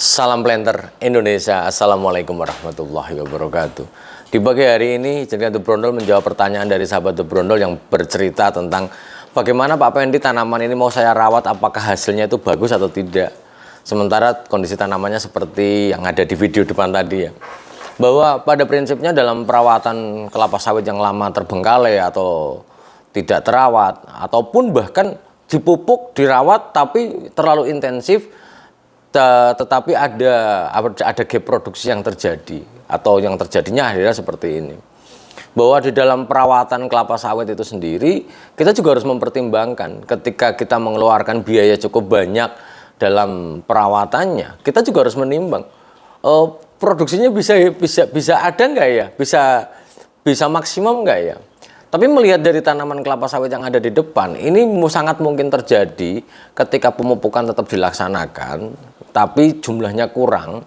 Salam planter Indonesia. Assalamualaikum warahmatullahi wabarakatuh. Di pagi hari ini, Jaringan The Brondol menjawab pertanyaan dari sahabat The Brondol yang bercerita tentang bagaimana Pak Pendi tanaman ini mau saya rawat, apakah hasilnya itu bagus atau tidak. Sementara kondisi tanamannya seperti yang ada di video depan tadi ya. Bahwa pada prinsipnya dalam perawatan kelapa sawit yang lama terbengkalai atau tidak terawat, ataupun bahkan dipupuk, dirawat tapi terlalu intensif, tetapi ada gap produksi yang terjadi atau yang terjadinya akhirnya seperti ini. Bahwa di dalam perawatan kelapa sawit itu sendiri kita juga harus mempertimbangkan ketika kita mengeluarkan biaya cukup banyak dalam perawatannya, kita juga harus menimbang produksinya bisa ada nggak ya, bisa maksimum nggak ya. Tapi melihat dari tanaman kelapa sawit yang ada di depan, ini sangat mungkin terjadi ketika pemupukan tetap dilaksanakan, tapi jumlahnya kurang,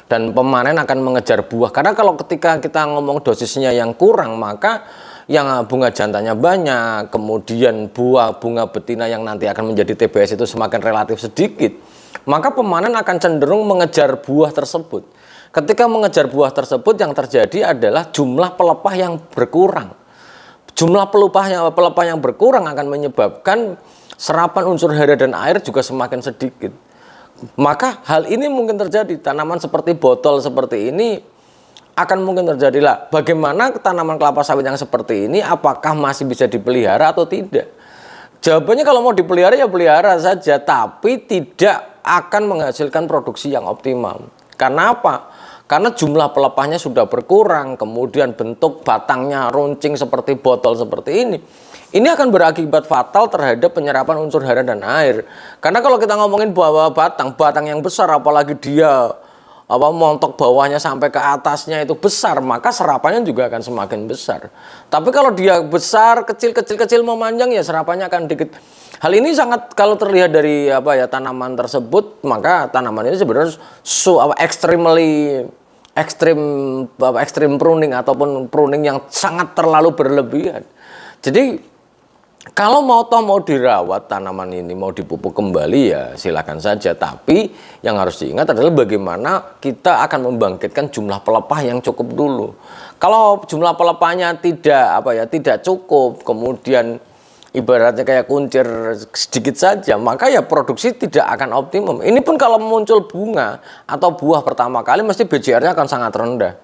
dan pemanen akan mengejar buah. Karena kalau ketika kita ngomong dosisnya yang kurang, maka yang bunga jantannya banyak, kemudian bunga betina yang nanti akan menjadi TBS itu semakin relatif sedikit, maka pemanen akan cenderung mengejar buah tersebut. Ketika mengejar buah tersebut, yang terjadi adalah jumlah pelepah yang berkurang. Jumlah pelepah yang berkurang akan menyebabkan serapan unsur hara dan air juga semakin sedikit. Maka hal ini mungkin terjadi. Tanaman seperti botol seperti ini akan mungkin terjadi lah. Bagaimana tanaman kelapa sawit yang seperti ini, apakah masih bisa dipelihara atau tidak? Jawabannya kalau mau dipelihara ya pelihara saja, tapi tidak akan menghasilkan produksi yang optimal. Karena apa? Karena jumlah pelepahnya sudah berkurang, kemudian bentuk batangnya runcing seperti botol seperti ini. Ini akan berakibat fatal terhadap penyerapan unsur hara dan air. Karena kalau kita ngomongin bahwa batang yang besar, apalagi dia montok bawahnya sampai ke atasnya itu besar, maka serapannya juga akan semakin besar. Tapi kalau dia besar, kecil memanjang, ya serapannya akan dikit. Hal ini sangat, kalau terlihat dari tanaman tersebut, maka tanaman ini sebenarnya ekstrim pruning ataupun pruning yang sangat terlalu berlebihan. Jadi kalau mau dirawat tanaman ini, mau dipupuk kembali, ya silakan saja. Tapi yang harus diingat adalah bagaimana kita akan membangkitkan jumlah pelepah yang cukup dulu. Kalau jumlah pelepahnya tidak cukup, kemudian ibaratnya kayak kuncir sedikit saja, maka ya produksi tidak akan optimum. Ini pun kalau muncul bunga atau buah pertama kali, mesti BCR-nya akan sangat rendah.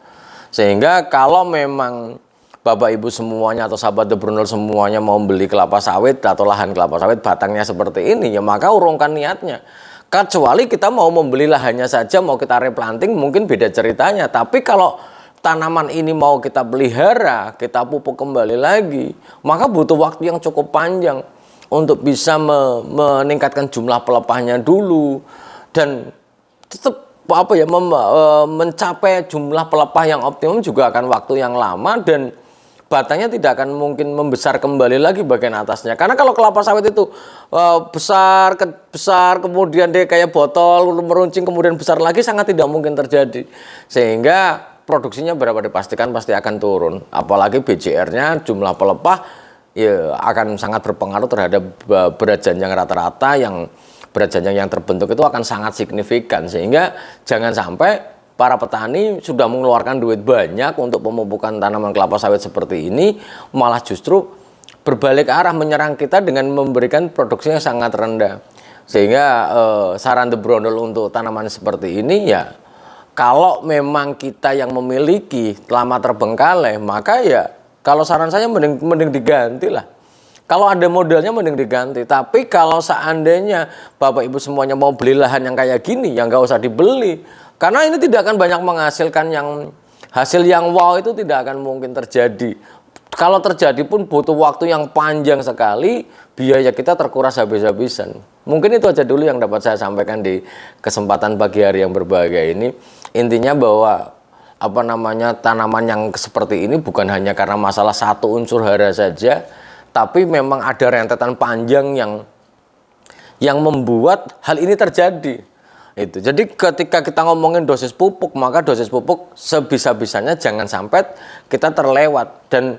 Sehingga kalau memang Bapak Ibu semuanya atau sahabat The Brondol semuanya mau beli kelapa sawit atau lahan kelapa sawit batangnya seperti ini, ya maka urungkan niatnya. Kecuali kita mau membeli lahannya saja, mau kita replanting, mungkin beda ceritanya. Tapi kalau tanaman ini mau kita pelihara, kita pupuk kembali lagi, maka butuh waktu yang cukup panjang untuk bisa meningkatkan jumlah pelepahnya dulu, dan tetap mencapai jumlah pelepah yang optimum juga akan waktu yang lama, dan batangnya tidak akan mungkin membesar kembali lagi bagian atasnya. Karena kalau kelapa sawit itu besar kemudian dia kayak botol meruncing kemudian besar lagi, sangat tidak mungkin terjadi. Sehingga produksinya berapa dipastikan pasti akan turun. Apalagi BCR-nya, jumlah pelepah ya akan sangat berpengaruh terhadap berat janjang rata-rata. Yang berat janjang yang terbentuk itu akan sangat signifikan. Sehingga jangan sampai para petani sudah mengeluarkan duit banyak untuk pemupukan tanaman kelapa sawit seperti ini, malah justru berbalik arah menyerang kita dengan memberikan produksi yang sangat rendah. Sehingga saran The Brondol untuk tanaman seperti ini, ya kalau memang kita yang memiliki lama terbengkalai, maka ya kalau saran saya mending diganti lah. Kalau ada modalnya mending diganti. Tapi kalau seandainya Bapak Ibu semuanya mau beli lahan yang kayak gini, ya nggak usah dibeli. Karena ini tidak akan banyak menghasilkan hasil yang wow, itu tidak akan mungkin terjadi. Kalau terjadi pun butuh waktu yang panjang sekali, biaya kita terkuras habis-habisan. Mungkin itu aja dulu yang dapat saya sampaikan di kesempatan pagi hari yang berbahagia ini. Intinya bahwa tanaman yang seperti ini bukan hanya karena masalah satu unsur hara saja, tapi memang ada rentetan panjang yang membuat hal ini terjadi. Jadi ketika kita ngomongin dosis pupuk, maka dosis pupuk sebisa-bisanya jangan sampai kita terlewat. Dan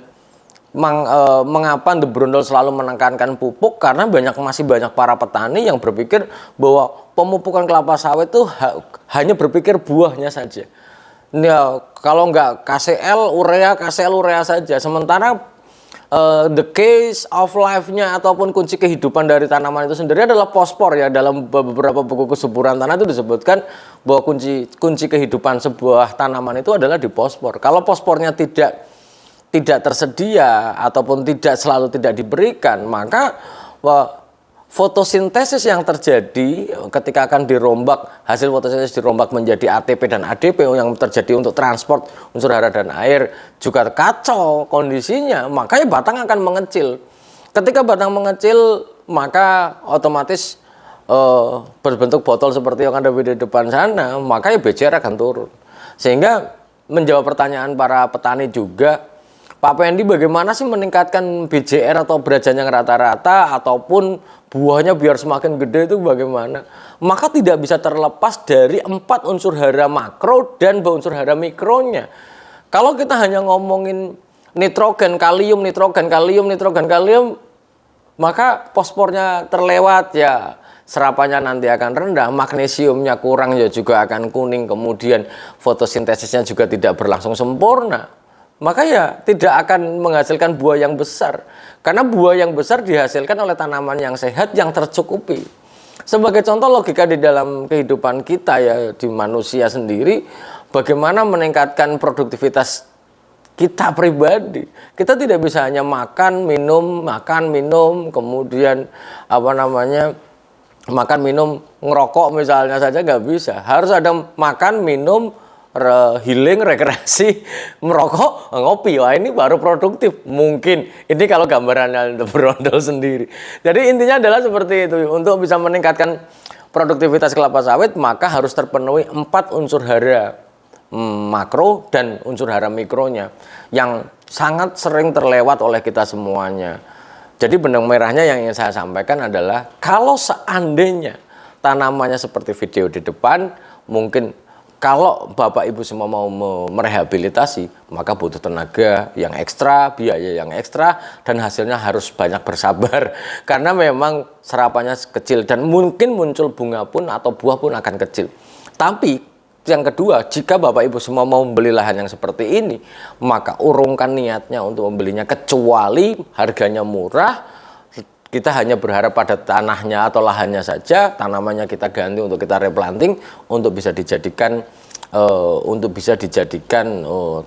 mengapa The Brondol selalu menekankan pupuk? Karena masih banyak para petani yang berpikir bahwa pemupukan kelapa sawit itu hanya berpikir buahnya saja. Ya, kalau nggak KCL urea saja. Sementara the case of life-nya ataupun kunci kehidupan dari tanaman itu sendiri adalah fosfor ya. Dalam beberapa buku kesuburan tanah itu disebutkan bahwa kunci kehidupan sebuah tanaman itu adalah di fosfor. Kalau fosfornya tidak tersedia ataupun tidak diberikan, maka fotosintesis yang terjadi ketika akan hasil fotosintesis dirombak menjadi ATP dan ADP yang terjadi untuk transport unsur hara dan air juga kacau kondisinya, maka ya batang akan mengecil. Ketika batang mengecil, maka otomatis berbentuk botol seperti yang ada di depan sana, maka ya BCR akan turun. Sehingga menjawab pertanyaan para petani juga, Pak Pendi bagaimana sih meningkatkan BJR atau berat yang rata-rata ataupun buahnya biar semakin gede itu bagaimana? Maka tidak bisa terlepas dari 4 unsur hara makro dan unsur hara mikronya. Kalau kita hanya ngomongin nitrogen, kalium, maka fosfornya terlewat ya, serapannya nanti akan rendah, magnesiumnya kurang ya juga akan kuning, kemudian fotosintesisnya juga tidak berlangsung sempurna. Maka ya tidak akan menghasilkan buah yang besar. Karena buah yang besar dihasilkan oleh tanaman yang sehat yang tercukupi. Sebagai contoh logika di dalam kehidupan kita ya, di manusia sendiri, bagaimana meningkatkan produktivitas kita pribadi. Kita tidak bisa hanya makan, minum, kemudian makan, minum, ngerokok misalnya saja nggak bisa. Harus ada makan, minum, healing, rekreasi, merokok, ngopi. Wah, ini baru produktif. Mungkin ini kalau gambarannya The Brondol sendiri. Jadi intinya adalah seperti itu. Untuk bisa meningkatkan produktivitas kelapa sawit, maka harus terpenuhi 4 unsur hara makro dan unsur hara mikronya yang sangat sering terlewat oleh kita semuanya. Jadi benang merahnya yang ingin saya sampaikan adalah kalau seandainya tanamannya seperti video di depan, mungkin kalau Bapak Ibu semua mau merehabilitasi, maka butuh tenaga yang ekstra, biaya yang ekstra, dan hasilnya harus banyak bersabar. Karena memang serapannya kecil dan mungkin muncul bunga pun atau buah pun akan kecil. Tapi yang kedua, jika Bapak Ibu semua mau membeli lahan yang seperti ini, maka urungkan niatnya untuk membelinya, kecuali harganya murah. Kita hanya berharap pada tanahnya atau lahannya saja, tanamannya kita ganti untuk kita replanting untuk bisa dijadikan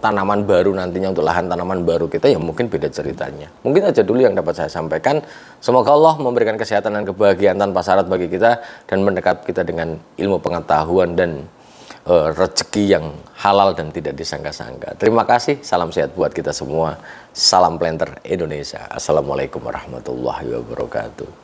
tanaman baru nantinya untuk lahan tanaman baru kita, ya mungkin beda ceritanya. Mungkin aja dulu yang dapat saya sampaikan. Semoga Allah memberikan kesehatan dan kebahagiaan tanpa syarat bagi kita dan mendekat kita dengan ilmu pengetahuan dan rezeki yang halal dan tidak disangka-sangka. Terima kasih, salam sehat buat kita semua. Salam Planter Indonesia. Assalamualaikum warahmatullahi wabarakatuh.